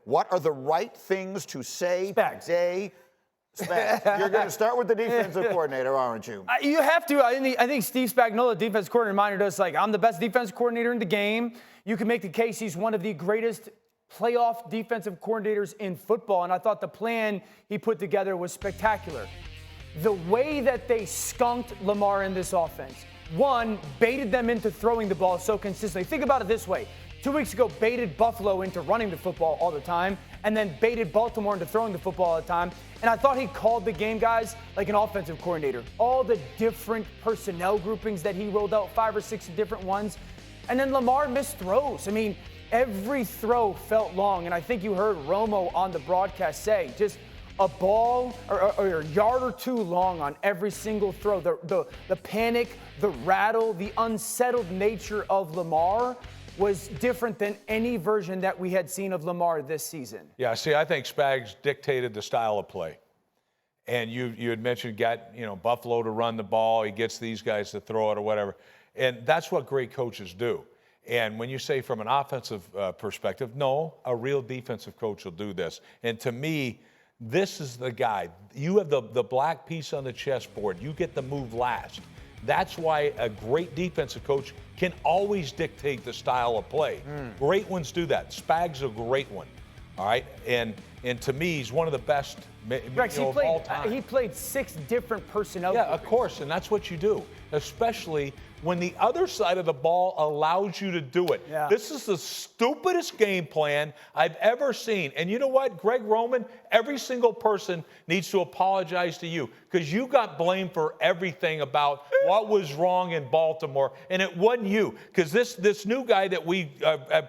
What are the right things to say Spags. today? Spags. You're going to start with the defensive coordinator, aren't you? You have to. I think Steve Spagnuolo, defense coordinator, reminded us, like, I'm the best defense coordinator in the game. You can make the case he's one of the greatest playoff defensive coordinators in football, and I thought the plan he put together was spectacular. The way that they skunked Lamar in this offense, one, baited them into throwing the ball so consistently. Think about it this way. 2 weeks ago, baited Buffalo into running the football all the time, and then baited Baltimore into throwing the football all the time. And I thought he called the game, guys, like an offensive coordinator. All the different personnel groupings that he rolled out, 5 or 6 different ones. And then Lamar missed throws. I mean, every throw felt long. And I think you heard Romo on the broadcast say, just a ball or a yard or two long on every single throw. The panic, the rattle, the unsettled nature of Lamar was different than any version that we had seen of Lamar this season. Yeah, see, I think Spags dictated the style of play. And you had mentioned Buffalo to run the ball. He gets these guys to throw it or whatever. And that's what great coaches do. And when you say from an offensive perspective, no, a real defensive coach will do this. And to me, this is the guy. You have the black piece on the chessboard. You get the move last. That's why a great defensive coach can always dictate the style of play. Great ones do that. Spags a great one. All right, and to me, he's one of the best Rex, of all time. He played 6 different personnel. Yeah, of course, and that's what you do, especially when the other side of the ball allows you to do it. Yeah. This is the stupidest game plan I've ever seen. And you know what, Greg Roman, every single person needs to apologize to you because you got blamed for everything about what was wrong in Baltimore, and it wasn't you because this new guy that we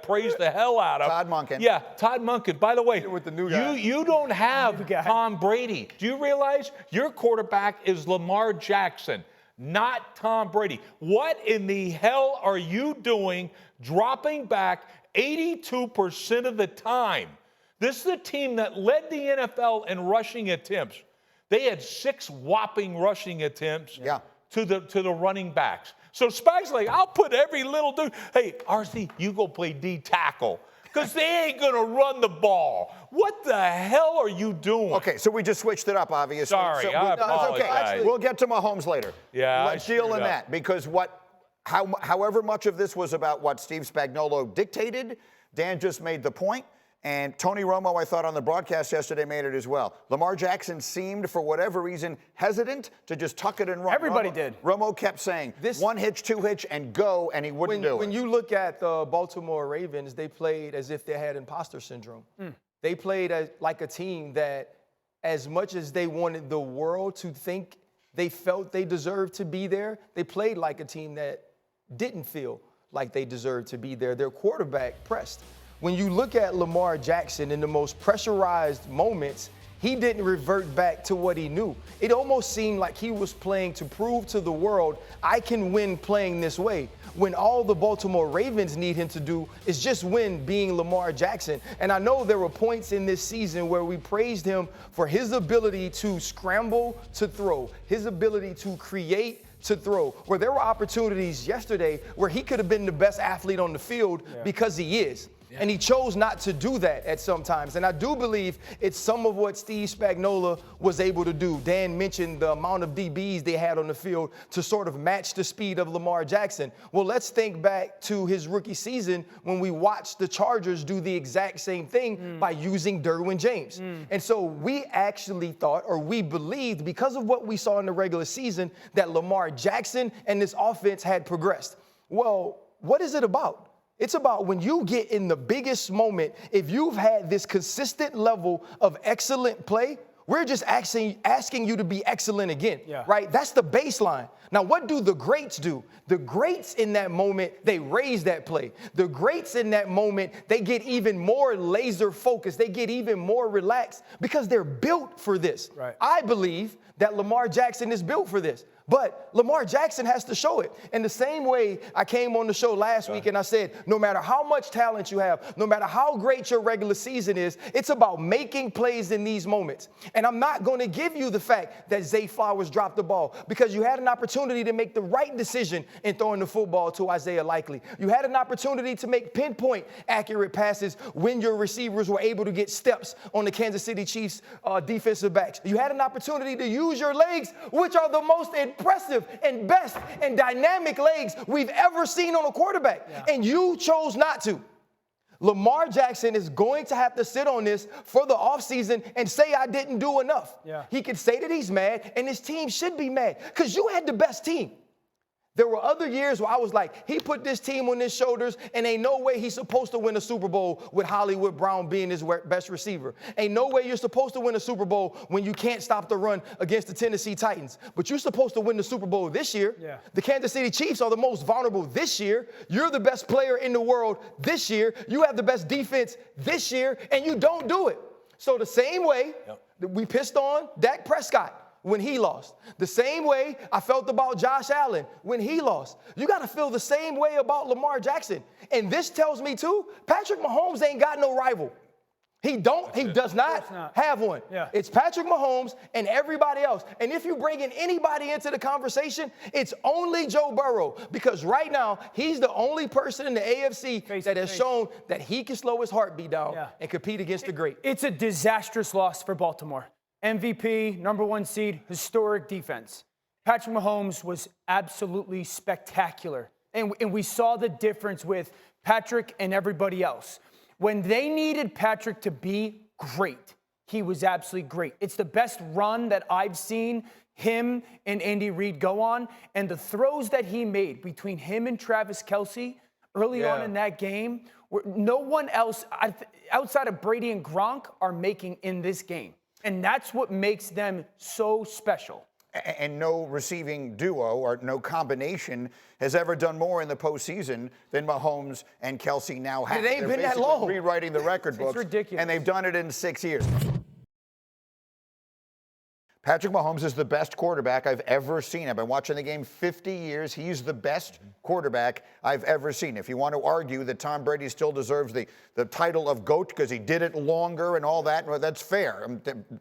praised the hell out of. Todd Monken. Yeah, Todd Monken. By the way, with the new guy. You don't have Tom Brady. Do you realize your quarterback is Lamar Jackson, not Tom Brady? What in the hell are you doing dropping back 82% of the time? This is a team that led the NFL in rushing attempts. They had 6 whopping rushing attempts to the running backs. So Spags like, I'll put every little dude. Hey, RC, you go play D tackle. Because they ain't going to run the ball. What the hell are you doing? Okay, so we just switched it up, obviously. Sorry, so I apologize. Okay. We'll get to Mahomes later. Yeah, Let's deal in that because however much of this was about what Steve Spagnuolo dictated, Dan just made the point. And Tony Romo, I thought on the broadcast yesterday, made it as well. Lamar Jackson seemed, for whatever reason, hesitant to just tuck it and run. Everybody did. Romo kept saying, one hitch, 2 hitch, and go, and he wouldn't do it. When you look at the Baltimore Ravens, they played as if they had imposter syndrome. They played like a team that, as much as they wanted the world to think they felt they deserved to be there, they played like a team that didn't feel like they deserved to be there. Their quarterback pressed. When you look at Lamar Jackson in the most pressurized moments, he didn't revert back to what he knew. It almost seemed like he was playing to prove to the world, I can win playing this way, when all the Baltimore Ravens need him to do is just win being Lamar Jackson. And I know there were points in this season where we praised him for his ability to scramble to throw, his ability to create to throw, where there were opportunities yesterday where he could have been the best athlete on the field because he is. And he chose not to do that at some times. And I do believe it's some of what Steve Spagnuolo was able to do. Dan mentioned the amount of DBs they had on the field to sort of match the speed of Lamar Jackson. Well, let's think back to his rookie season when we watched the Chargers do the exact same thing by using Derwin James. And so we actually thought, or we believed, because of what we saw in the regular season, that Lamar Jackson and this offense had progressed. Well, what is it about? It's about when you get in the biggest moment, if you've had this consistent level of excellent play, we're just asking you to be excellent again, right? That's the baseline. Now, what do the greats do? The greats in that moment, they raise that play. The greats in that moment, they get even more laser focused. They get even more relaxed because they're built for this. Right. I believe that Lamar Jackson is built for this. But Lamar Jackson has to show it. In the same way I came on the show last week and I said, no matter how much talent you have, no matter how great your regular season is, it's about making plays in these moments. And I'm not going to give you the fact that Zay Flowers dropped the ball because you had an opportunity to make the right decision in throwing the football to Isaiah Likely. You had an opportunity to make pinpoint accurate passes when your receivers were able to get steps on the Kansas City Chiefs defensive backs. You had an opportunity to use your legs, which are the most impressive and best and dynamic legs we've ever seen on a quarterback. Yeah. And you chose not to. Lamar Jackson is going to have to sit on this for the offseason and say, I didn't do enough. Yeah. He could say that he's mad, and his team should be mad because you had the best team. There were other years where I was like, he put this team on his shoulders, and ain't no way he's supposed to win a Super Bowl with Hollywood Brown being his best receiver. Ain't no way you're supposed to win a Super Bowl when you can't stop the run against the Tennessee Titans. But you're supposed to win the Super Bowl this year. Yeah. The Kansas City Chiefs are the most vulnerable this year. You're the best player in the world this year. You have the best defense this year, and you don't do it. So the same way that we pissed on Dak Prescott when he lost. The same way I felt about Josh Allen when he lost. You got to feel the same way about Lamar Jackson. And this tells me, too, Patrick Mahomes ain't got no rival. He does not have one. Yeah. It's Patrick Mahomes and everybody else. And if you bring in anybody into the conversation, it's only Joe Burrow. Because right now, he's the only person in the AFC that has shown that he can slow his heartbeat down and compete against the great. It's a disastrous loss for Baltimore. MVP, number 1 seed, historic defense. Patrick Mahomes was absolutely spectacular. And we saw the difference with Patrick and everybody else. When they needed Patrick to be great, he was absolutely great. It's the best run that I've seen him and Andy Reid go on. And the throws that he made between him and Travis Kelce early on in that game, no one else outside of Brady and Gronk are making in this game. And that's what makes them so special. And no receiving duo or no combination has ever done more in the postseason than Mahomes and Kelce now have. It ain't been that long. Rewriting the record books. It's ridiculous. And they've done it in 6 years. Patrick Mahomes is the best quarterback I've ever seen. I've been watching the game 50 years. He's the best quarterback I've ever seen. If you want to argue that Tom Brady still deserves the title of GOAT because he did it longer and all that, well, that's fair.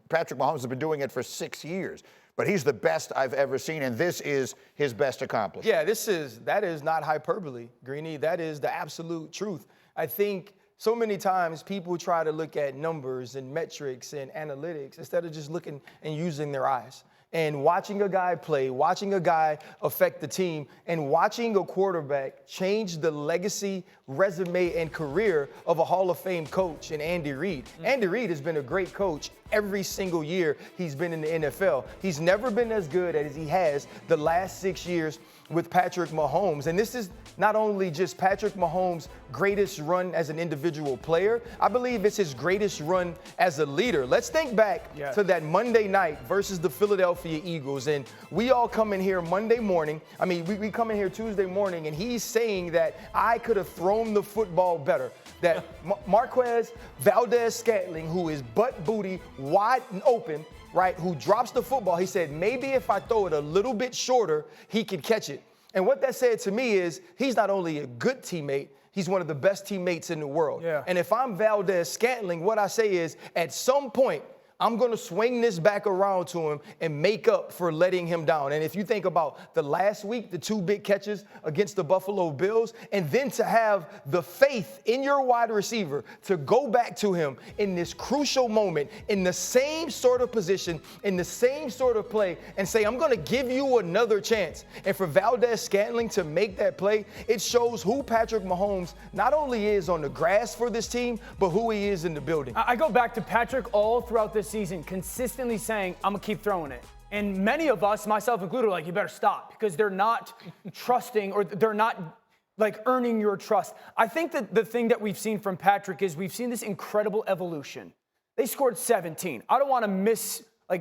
Patrick Mahomes has been doing it for 6 years. But he's the best I've ever seen, and this is his best accomplishment. Yeah, that is not hyperbole, Greeny. That is the absolute truth. I think so many times people try to look at numbers and metrics and analytics instead of just looking and using their eyes. And watching a guy play, watching a guy affect the team, and watching a quarterback change the legacy, resume, and career of a Hall of Fame coach in Andy Reid. Andy Reid has been a great coach every single year he's been in the NFL. He's never been as good as he has the last 6 years with Patrick Mahomes. And this is not only just Patrick Mahomes' greatest run as an individual player, I believe it's his greatest run as a leader. Let's think back to that Monday night versus the Philadelphia Eagles. And we all come in here Monday morning. I mean, we come in here Tuesday morning, and he's saying that I could have thrown the football better. That Marquez Valdez-Scantling, who is butt booty wide open, right, who drops the football, he said, maybe if I throw it a little bit shorter, he could catch it. And what that said to me is he's not only a good teammate, he's one of the best teammates in the world. Yeah. And if I'm Valdez-Scantling, what I say is at some point, I'm going to swing this back around to him and make up for letting him down. And if you think about the last week, the 2 big catches against the Buffalo Bills, and then to have the faith in your wide receiver to go back to him in this crucial moment, in the same sort of position, in the same sort of play, and say, I'm going to give you another chance. And for Valdez-Scantling to make that play, it shows who Patrick Mahomes not only is on the grass for this team, but who he is in the building. I go back to Patrick all throughout this season consistently saying, I'm going to keep throwing it. And many of us, myself included, are like, you better stop because they're not trusting or they're not like earning your trust. I think that the thing that we've seen from Patrick is we've seen this incredible evolution. They scored 17. I don't want to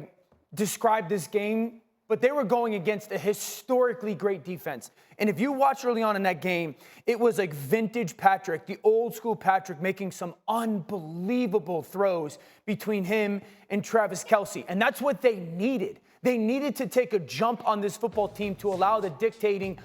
describe this game, but they were going against a historically great defense. And if you watch early on in that game, it was like vintage Patrick, the old school Patrick making some unbelievable throws between him and Travis Kelce. And that's what they needed. They needed to take a jump on this football team to allow the dictating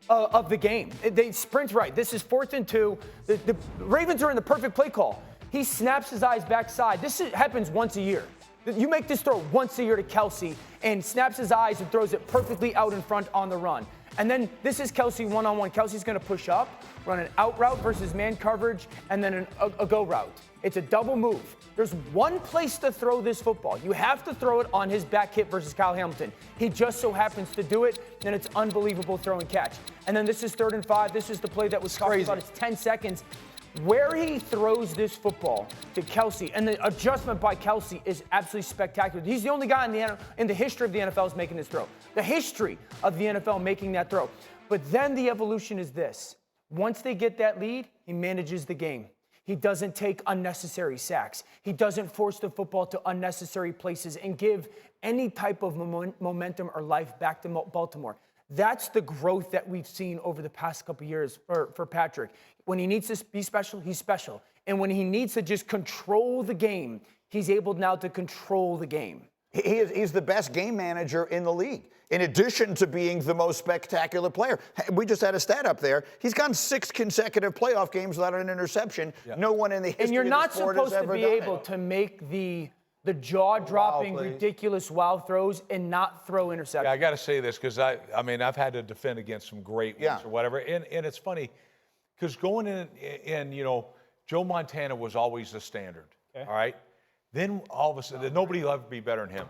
of the game. They sprint right. This is 4th and 2. The Ravens are in the perfect play call. He snaps his eyes backside. Happens once a year. You make this throw once a year to Kelce and snaps his eyes and throws it perfectly out in front on the run. And then this is Kelce one-on-one. Kelce's going to push up, run an out route versus man coverage, and then a go route. It's a double move. There's one place to throw this football. You have to throw it on his back hip versus Kyle Hamilton. He just so happens to do it, and it's unbelievable throw and catch. And then this is 3rd and 5. This is the play that was talked about. It's 10 seconds. Where he throws this football to Kelce, and the adjustment by Kelce is absolutely spectacular. He's the only guy in the history of the NFL is making this throw. The history of the NFL making that throw. But then the evolution is this. Once they get that lead, he manages the game. He doesn't take unnecessary sacks. He doesn't force the football to unnecessary places and give any type of momentum or life back to Baltimore. That's the growth that we've seen over the past couple of years for Patrick. When he needs to be special, he's special. And when he needs to just control the game, he's able now to control the game. He's the best game manager in the league, in addition to being the most spectacular player. We just had a stat up there. He's gone 6 consecutive playoff games without an interception. Yeah. No one in the history of the sport has ever done it. And you're not supposed to be able to make the jaw-dropping, ridiculous wow throws and not throw interceptions. Yeah, I got to say this because I mean, I've had to defend against some great ones or whatever. And it's funny because going in, you know, Joe Montana was always the standard. Okay. All right. Then all of a sudden, nobody will ever be better than him.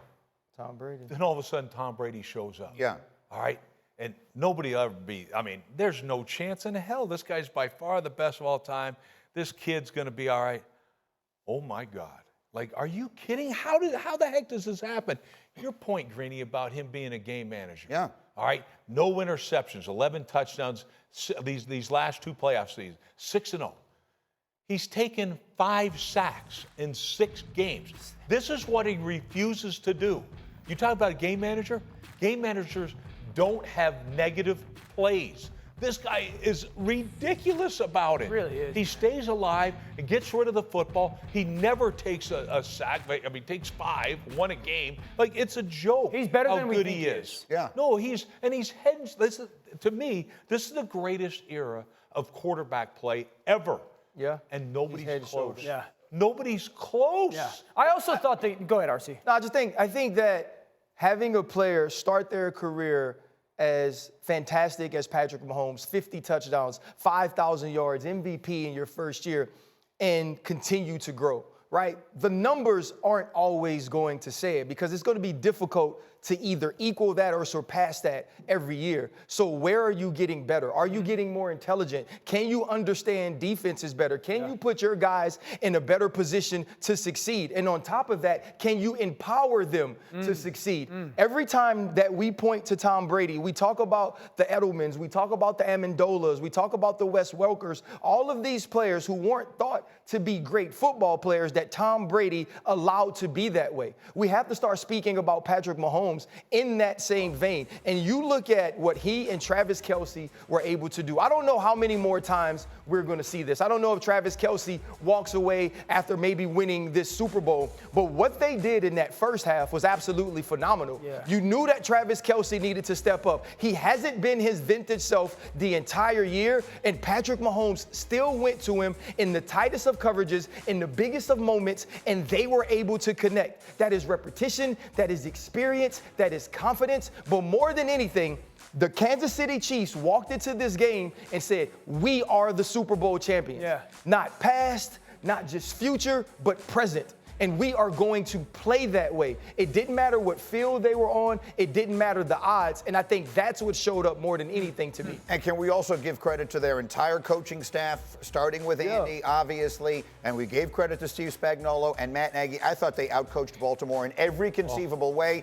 Tom Brady. Then all of a sudden, Tom Brady shows up. Yeah. All right. And nobody will ever be. I mean, there's no chance in hell. This guy's by far the best of all time. This kid's going to be all right. Oh, my God. Like, are you kidding? How the heck does this happen? Your point, Greeny, about him being a game manager. Yeah. All right. No interceptions, 11 touchdowns these last 2 playoff seasons, 6-0. He's taken 5 sacks in 6 games. This is what he refuses to do. You talk about a game manager? Game managers don't have negative plays. This guy is ridiculous about it. He really is. He stays alive and gets rid of the football. He never takes a sack. I mean, takes 5, 1 a game. Like, it's a joke. He's better than we good think he is. Yeah. No, he's heading. To me, this is the greatest era of quarterback play ever. Yeah. And nobody's close. Yeah. Nobody's close. Yeah. I also thought go ahead, RC. No, I think that having a player start their career as fantastic as Patrick Mahomes, 50 touchdowns, 5,000 yards, MVP in your first year, and continue to grow, right? The numbers aren't always going to say it because it's going to be difficult to either equal that or surpass that every year. So where are you getting better? Are you getting more intelligent? Can you understand defenses better? Can you put your guys in a better position to succeed? And on top of that, can you empower them to succeed? Every time that we point to Tom Brady, we talk about the Edelmans, we talk about the Amendolas, we talk about the Wes Welkers, all of these players who weren't thought to be great football players that Tom Brady allowed to be that way. We have to start speaking about Patrick Mahomes in that same vein. And you look at what he and Travis Kelce were able to do. I don't know how many more times we're going to see this. I don't know if Travis Kelce walks away after maybe winning this Super Bowl, but what they did in that first half was absolutely phenomenal. Yeah. You knew that Travis Kelce needed to step up. He hasn't been his vintage self the entire year, and Patrick Mahomes still went to him in the tightest of coverages, in the biggest of moments, and they were able to connect. That is repetition, that is experience, that is confidence, but more than anything, the Kansas City Chiefs walked into this game and said, we are the Super Bowl champions. Yeah. Not past, not just future, but present. And we are going to play that way. It didn't matter what field they were on. It didn't matter the odds. And I think that's what showed up more than anything to me. And can we also give credit to their entire coaching staff, starting with Andy, obviously, and we gave credit to Steve Spagnuolo and Matt Nagy. I thought they outcoached Baltimore in every conceivable way.